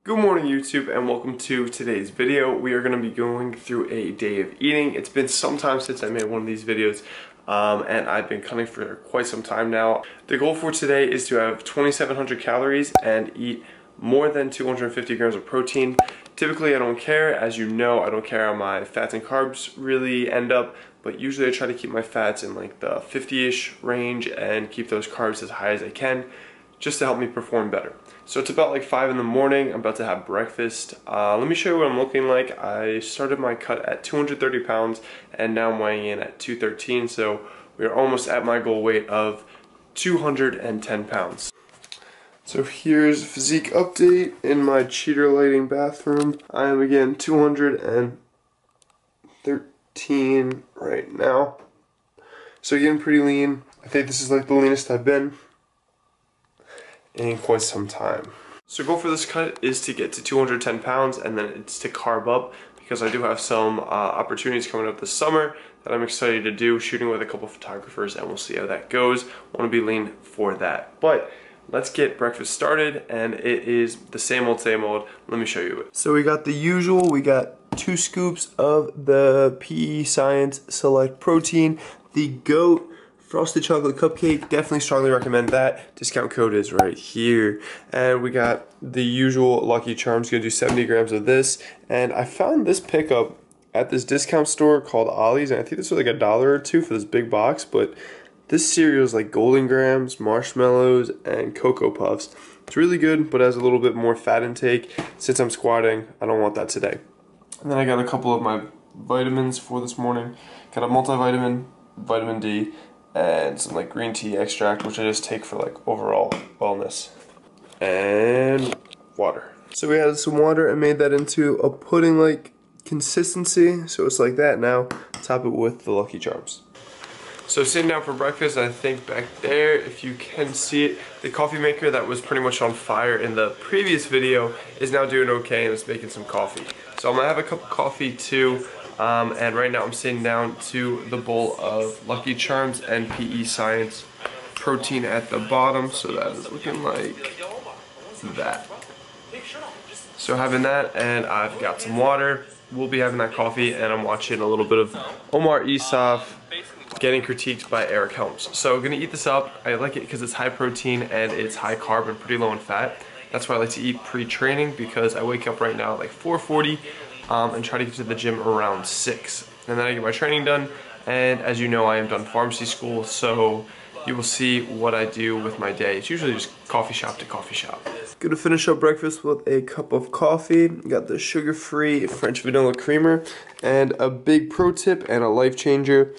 Good morning YouTube and welcome to today's video. We are going to be going through a day of eating. It's been some time since I made one of these videos and I've been cutting for quite some time now. The goal for today is to have 2,700 calories and eat more than 250 grams of protein. Typically I don't care, as you know, I don't care how my fats and carbs really end up, but usually I try to keep my fats in like the 50-ish range and keep those carbs as high as I can, just to help me perform better. So it's about like 5 in the morning, I'm about to have breakfast. Let me show you what I'm looking like. I started my cut at 230 pounds and now I'm weighing in at 213, so we're almost at my goal weight of 210 pounds. So here's a physique update in my cheater lighting bathroom. I am again 213 right now. So getting pretty lean. I think this is like the leanest I've been in quite some time. So goal for this cut is to get to 210 pounds and then it's to carb up because I do have some opportunities coming up this summer that I'm excited to do, shooting with a couple photographers, and we'll see how that goes. Want to be lean for that. But let's get breakfast started, and it is the same old, same old. Let me show you it. So we got the usual, we got 2 scoops of the PE Science Select Protein, the GOAT Frosted Chocolate Cupcake, definitely strongly recommend that. Discount code is right here. And we got the usual Lucky Charms, gonna do 70 grams of this. And I found this pickup at this discount store called Ollie's, and I think this was like $1 or $2 for this big box, but this cereal is like Golden Grams, marshmallows, and Cocoa Puffs. It's really good, but has a little bit more fat intake. Since I'm squatting, I don't want that today. And then I got a couple of my vitamins for this morning. Got a multivitamin, vitamin D, and some like green tea extract, which I just take for like overall wellness, and water. So we added some water and made that into a pudding like consistency, so it's like that now. Top it with the Lucky Charms. So sitting down for breakfast, I think back there, if you can see it, the coffee maker that was pretty much on fire in the previous video is now doing okay and it's making some coffee. So I'm gonna have a cup of coffee too. And right now I'm sitting down to the bowl of Lucky Charms and PE Science protein at the bottom, so that is looking like that. So having that, and I've got some water. We'll be having that coffee, and I'm watching a little bit of Omar Isuf getting critiqued by Eric Helms. So I'm gonna eat this up. I like it because it's high protein and it's high carb and pretty low in fat. That's why I like to eat pre-training, because I wake up right now at like 4:40. And try to get to the gym around 6. And then I get my training done, and as you know, I am done pharmacy school, so you will see what I do with my day. It's usually just coffee shop to coffee shop. Gonna finish up breakfast with a cup of coffee. Got the sugar-free French vanilla creamer, and a big pro tip and a life changer.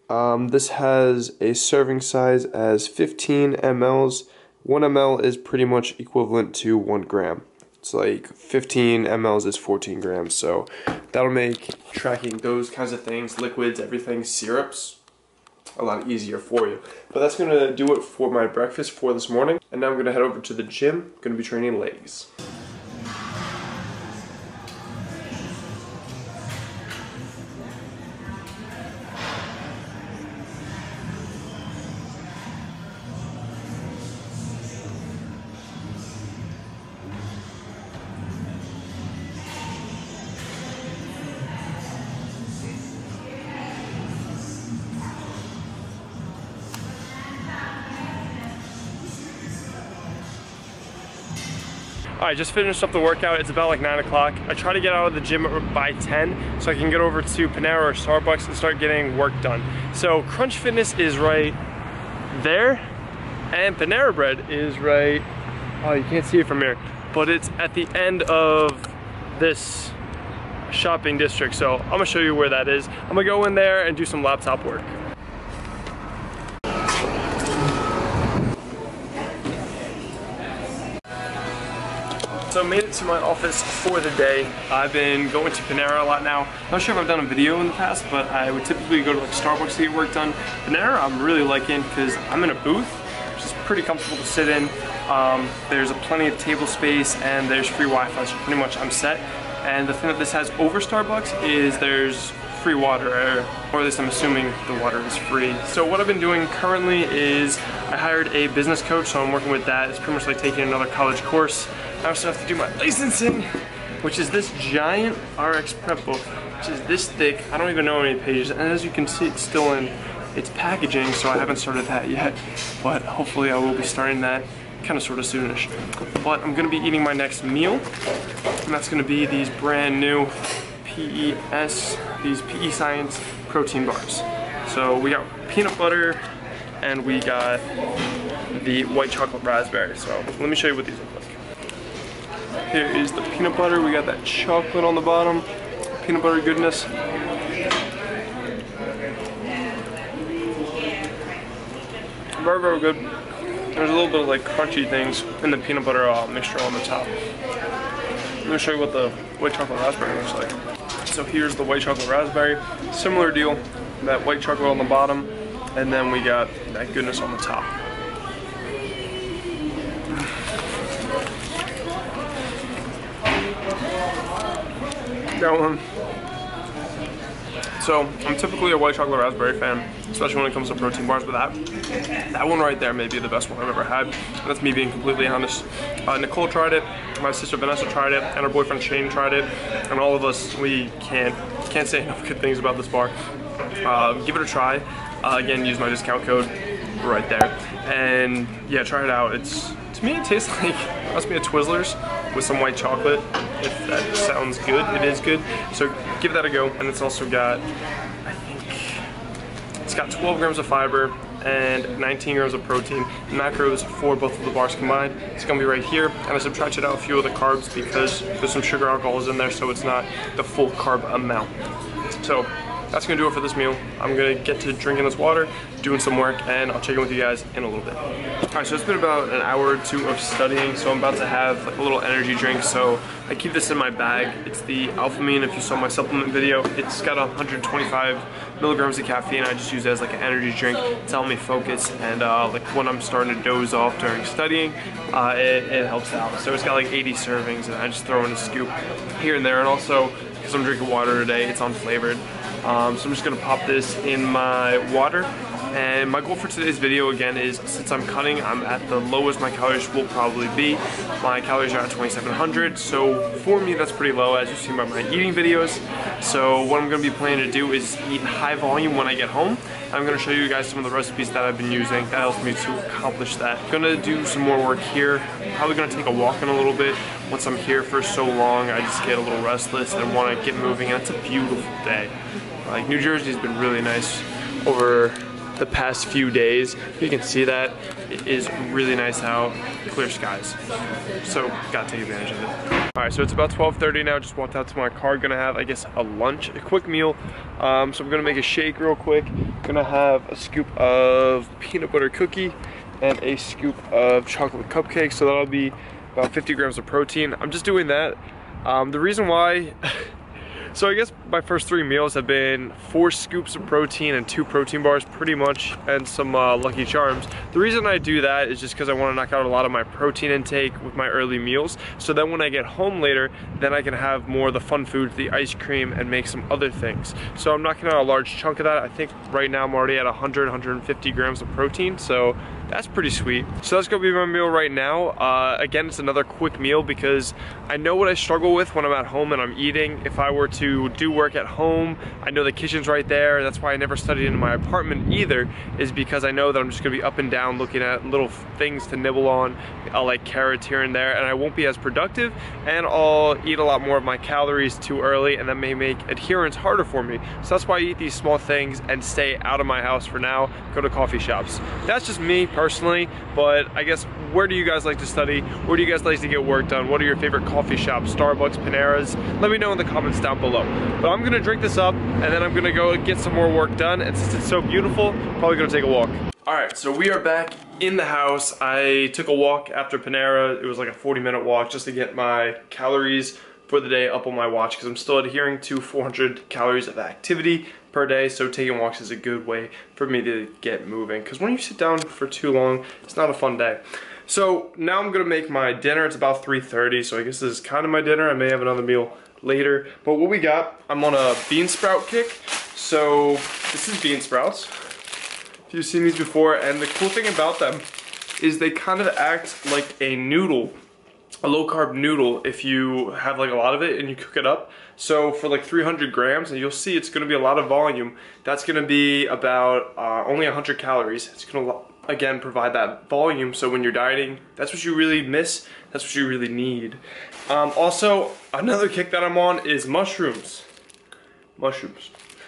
This has a serving size as 15 mLs. 1 ml is pretty much equivalent to 1 gram. It's like 15 mLs is 14 grams, so that'll make tracking those kinds of things, liquids, everything, syrups, a lot easier for you. But that's gonna do it for my breakfast for this morning. And now I'm gonna head over to the gym. I'm gonna be training legs. Alright, just finished up the workout. It's about like 9 o'clock. I try to get out of the gym by 10 so I can get over to Panera or Starbucks and start getting work done. So Crunch Fitness is right there, and Panera Bread is right, oh, you can't see it from here, but it's at the end of this shopping district. So I'm gonna show you where that is. I'm gonna go in there and do some laptop work. So I made it to my office for the day. I've been going to Panera a lot now. Not sure if I've done a video in the past, but I would typically go to like Starbucks to get work done. Panera I'm really liking because I'm in a booth, which is pretty comfortable to sit in. There's plenty of table space and there's free Wi-Fi, so pretty much I'm set. And the thing that this has over Starbucks is there's free water, or at least I'm assuming the water is free. So what I've been doing currently is I hired a business coach, so I'm working with that. It's pretty much like taking another college course. I also have to do my licensing, which is this giant RX prep book, which is this thick. I don't even know how many pages, and as you can see, it's still in its packaging, so I haven't started that yet, but hopefully I will be starting that kind of sort of soonish. But I'm gonna be eating my next meal, and that's gonna be these brand new these PE Science protein bars. So we got peanut butter, and we got the white chocolate raspberry. So let me show you what these look like. Here is the peanut butter. We got that chocolate on the bottom, peanut butter goodness. Very, very good. There's a little bit of like crunchy things in the peanut butter mixture on the top. Let me show you what the white chocolate raspberry looks like. So here's the white chocolate raspberry. Similar deal, that white chocolate on the bottom, and then we got that goodness on the top. That one. So I'm typically a white chocolate raspberry fan, especially when it comes to protein bars, but that one right there may be the best one I've ever had. And that's me being completely honest. Nicole tried it, my sister Vanessa tried it, and her boyfriend Shane tried it, and all of us, we can't say enough good things about this bar. Give it a try. Again, use my discount code right there, and yeah, try it out. To me, it tastes like, it must be a Twizzlers with some white chocolate. If that sounds good, it is good. So give that a go. And it's also got, I think, it's got 12 grams of fiber and 19 grams of protein. Macros for both of the bars combined. It's gonna be right here. And I subtracted out a few of the carbs because there's some sugar alcohols in there, so it's not the full carb amount. So that's gonna do it for this meal. I'm gonna get to drinking this water, doing some work, and I'll check in with you guys in a little bit. All right, so it's been about an hour or two of studying, so I'm about to have like a little energy drink. So I keep this in my bag. It's the Alphamine. If you saw my supplement video, it's got 125 milligrams of caffeine. I just use it as like an energy drink to help me focus, and like when I'm starting to doze off during studying, it helps out. So it's got like 80 servings, and I just throw in a scoop here and there. And also, because I'm drinking water today, it's unflavored. So I'm just gonna pop this in my water. And my goal for today's video again is, since I'm cutting, I'm at the lowest my calories will probably be. My calories are at 2,700, so for me that's pretty low, as you've seen by my eating videos. So what I'm gonna be planning to do is eat high volume when I get home. I'm gonna show you guys some of the recipes that I've been using that helps me to accomplish that. I'm gonna do some more work here. Probably gonna take a walk in a little bit. Once I'm here for so long, I just get a little restless and wanna get moving, and it's a beautiful day. Like, New Jersey's been really nice over the past few days. You can see that it is really nice out, clear skies, so gotta take advantage of it. All right, so it's about 12:30 now. Just walked out to my car, gonna have, I guess, a lunch, a quick meal. So I'm gonna make a shake real quick. Gonna have a scoop of peanut butter cookie and a scoop of chocolate cupcake, so that'll be about 50 grams of protein. I'm just doing that. The reason why so I guess my first 3 meals have been 4 scoops of protein and 2 protein bars pretty much, and some Lucky Charms. The reason I do that is just because I want to knock out a lot of my protein intake with my early meals, so then when I get home later, then I can have more of the fun foods, the ice cream, and make some other things. So I'm knocking out a large chunk of that. I think right now I'm already at 150 grams of protein, so that's pretty sweet. So that's gonna be my meal right now. Again, it's another quick meal because I know what I struggle with when I'm at home and I'm eating. If I were to do work at home, I know the kitchen's right there. That's why I never studied in my apartment either, is because I know that I'm just gonna be up and down looking at little things to nibble on. I'll like carrots here and there, and I won't be as productive, and I'll eat a lot more of my calories too early, and that may make adherence harder for me. So that's why I eat these small things and stay out of my house for now, go to coffee shops. That's just me personally, but I guess, where do you guys like to study? Where do you guys like to get work done? What are your favorite coffee shops? Starbucks, Paneras? Let me know in the comments down below. But I'm gonna drink this up, and then I'm gonna go get some more work done, and since it's so beautiful, probably gonna take a walk. Alright, so we are back in the house. I took a walk after Panera. It was like a 40-minute walk just to get my calories for the day up on my watch, because I'm still adhering to 400 calories of activity per day, so taking walks is a good way for me to get moving, because when you sit down for too long, it's not a fun day. So now I'm gonna make my dinner. It's about 3:30, so I guess this is kind of my dinner. I may have another meal later, but what we got, I'm on a bean sprout kick. So this is bean sprouts. If you've seen these before, and the cool thing about them is they kind of act like a noodle a low carb noodle if you have like a lot of it and you cook it up. So for like 300 grams, and you'll see it's gonna be a lot of volume, that's gonna be about only 100 calories. It's gonna, again, provide that volume, so when you're dieting, that's what you really miss, that's what you really need. Also, another kick that I'm on is mushrooms.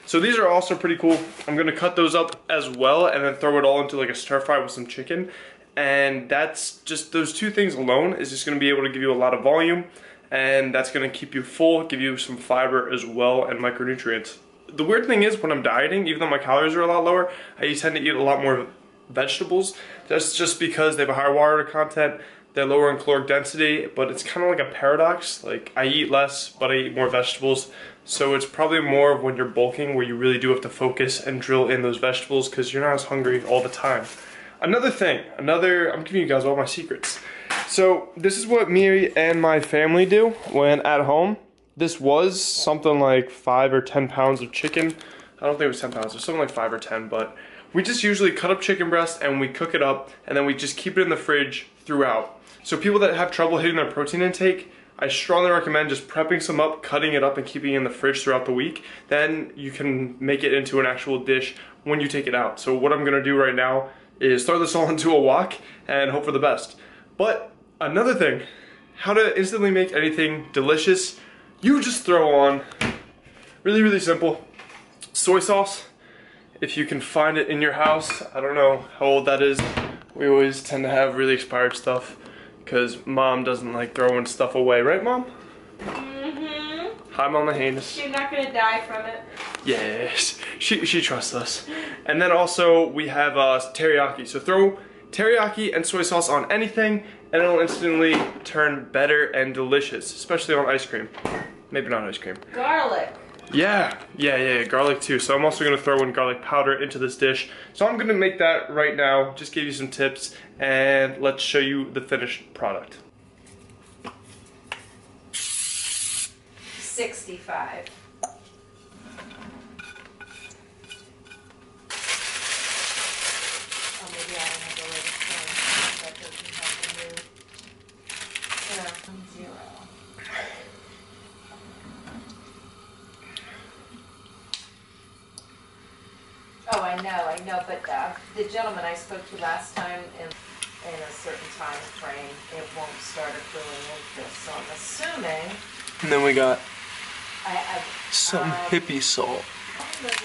So these are also pretty cool. I'm gonna cut those up as well and then throw it all into like a stir fry with some chicken. And that's just, those two things alone is just gonna be able to give you a lot of volume, and that's gonna keep you full, give you some fiber as well, and micronutrients. The weird thing is, when I'm dieting, even though my calories are a lot lower, I tend to eat a lot more vegetables. That's just because they have a higher water content, they're lower in caloric density, but it's kind of like a paradox. Like, I eat less, but I eat more vegetables. So it's probably more of when you're bulking, where you really do have to focus and drill in those vegetables because you're not as hungry all the time. Another thing, I'm giving you guys all my secrets. So this is what me and my family do when at home. This was something like 5 or 10 pounds of chicken. I don't think it was 10 pounds, it was something like 5 or 10, but we just usually cut up chicken breast and we cook it up, and then we just keep it in the fridge throughout. So people that have trouble hitting their protein intake, I strongly recommend just prepping some up, cutting it up, and keeping it in the fridge throughout the week. Then you can make it into an actual dish when you take it out. So what I'm gonna do right now is throw this all into a wok and hope for the best. But another thing, how to instantly make anything delicious, you just throw on, really simple, soy sauce. If you can find it in your house. I don't know how old that is. We always tend to have really expired stuff because Mom doesn't like throwing stuff away, right, Mom? Mm-hmm. Hi, Mama Hejnasty. You're not gonna die from it. Yes, she trusts us. And then also we have teriyaki. So throw teriyaki and soy sauce on anything, and it'll instantly turn better and delicious, especially on ice cream. Maybe not ice cream. Garlic. Yeah, garlic too. So I'm also gonna throw in garlic powder into this dish. So I'm gonna make that right now, just give you some tips, and let's show you the finished product. 65. Oh, maybe I don't have the latest one. That doesn't have the new. Yeah, 0. Oh, I know, but the gentleman I spoke to last time, in a certain time frame, it won't start accruing interest. So I'm assuming. And then we got some hippie salt. I think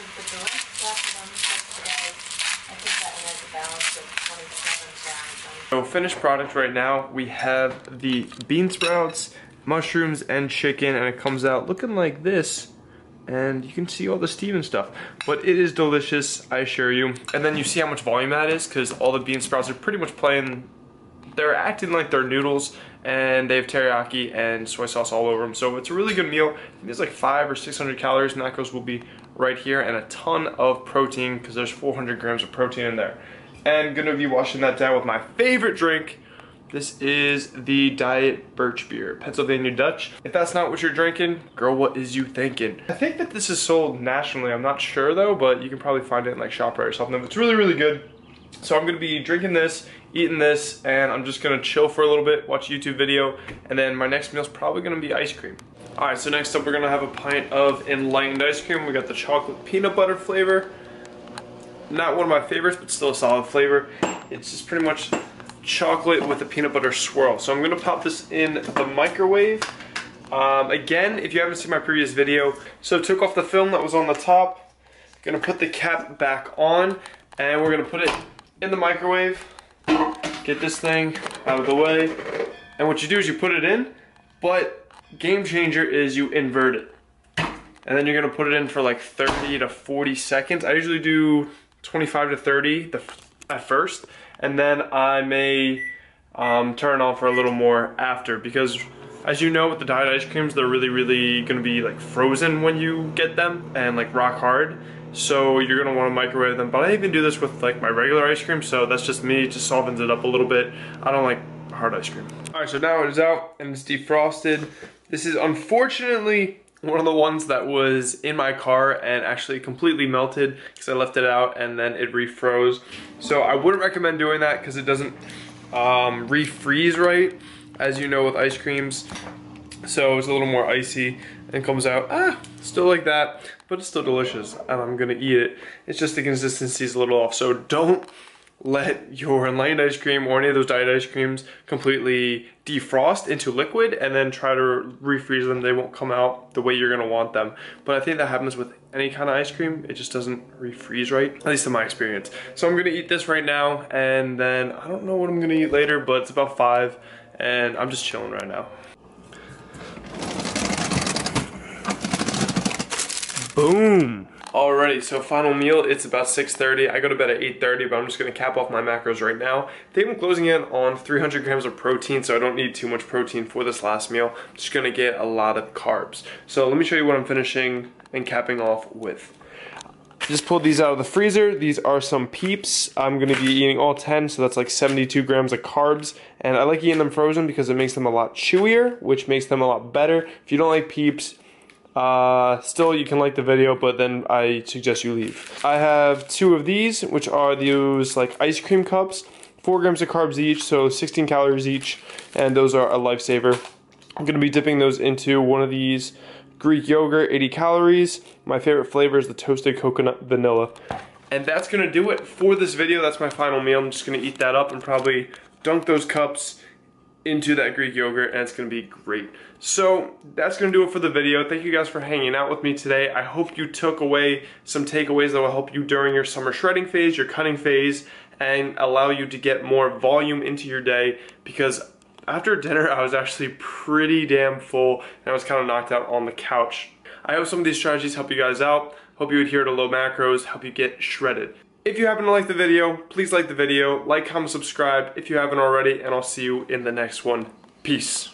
that one has a balance of 27,000. So finished product right now, we have the bean sprouts, mushrooms, and chicken, and it comes out looking like this. And you can see all the steam and stuff, but it is delicious, I assure you. And then you see how much volume that is, because all the bean sprouts are pretty much they're acting like they're noodles, and they have teriyaki and soy sauce all over them. So it's a really good meal. I think there's like 500 or 600 calories, and that will be right here, and a ton of protein, because there's 400 grams of protein in there. And gonna be washing that down with my favorite drink. This is the Diet Birch Beer, Pennsylvania Dutch. If that's not what you're drinking, girl, what is you thinking? I think that this is sold nationally, I'm not sure though, but you can probably find it in like ShopRite or something. It's really good. So I'm gonna be drinking this, eating this, and I'm just gonna chill for a little bit, watch a YouTube video, and then my next meal's probably gonna be ice cream. All right, so next up we're gonna have a pint of enlightened ice cream. We got the chocolate peanut butter flavor. Not one of my favorites, but still a solid flavor. It's just pretty much chocolate with a peanut butter swirl. So I'm gonna pop this in the microwave. Again, if you haven't seen my previous video, so took off the film that was on the top, gonna put the cap back on, and we're gonna put it in the microwave, get this thing out of the way, and what you do is you put it in, but game changer is you invert it. And then you're gonna put it in for like 30 to 40 seconds. I usually do 25 to 30 at first, and then I may turn it on for a little more after, because as you know with the diet ice creams, they're really gonna be like frozen when you get them and like rock hard. So you're gonna wanna microwave them. But I even do this with like my regular ice cream, so that's just me, it just softens it up a little bit. I don't like hard ice cream. All right, so now it is out and it's defrosted. This is unfortunately one of the ones that was in my car and actually completely melted because I left it out and then it refroze. So I wouldn't recommend doing that because it doesn't refreeze right. as you know, with ice creams. So it's a little more icy and comes out, still like that, but it's still delicious and I'm gonna eat it. It's just the consistency is a little off. So don't let your enlightened ice cream or any of those diet ice creams completely defrost into liquid and then try to refreeze them. They won't come out the way you're gonna want them. But I think that happens with any kind of ice cream. It just doesn't refreeze right, at least in my experience. So I'm gonna eat this right now, and then I don't know what I'm gonna eat later, but it's about 5 and I'm just chilling right now. Boom. Alrighty, so final meal, it's about 6:30. I go to bed at 8:30, but I'm just gonna cap off my macros right now. I think I'm closing in on 300 grams of protein, so I don't need too much protein for this last meal. I'm just gonna get a lot of carbs. So let me show you what I'm finishing and capping off with. Just pulled these out of the freezer. These are some Peeps. I'm gonna be eating all 10, so that's like 72 grams of carbs. And I like eating them frozen because it makes them a lot chewier, which makes them a lot better. If you don't like Peeps, still you can like the video, but then I suggest you leave. I have 2 of these, which are those like ice cream cups, 4 grams of carbs each, so 16 calories each, and those are a lifesaver. I'm gonna be dipping those into one of these Greek yogurt, 80 calories. My favorite flavor is the toasted coconut vanilla. And that's gonna do it for this video. That's my final meal. I'm just gonna eat that up and probably dunk those cups into that Greek yogurt, and it's gonna be great. So that's gonna do it for the video. Thank you guys for hanging out with me today. I hope you took away some takeaways that will help you during your summer shredding phase, your cutting phase, and allow you to get more volume into your day, because after dinner I was actually pretty damn full and I was kind of knocked out on the couch. I hope some of these strategies help you guys out, hope you adhere to low macros, help you get shredded. If you happen to like the video, please like the video, like, comment, subscribe if you haven't already, and I'll see you in the next one. Peace.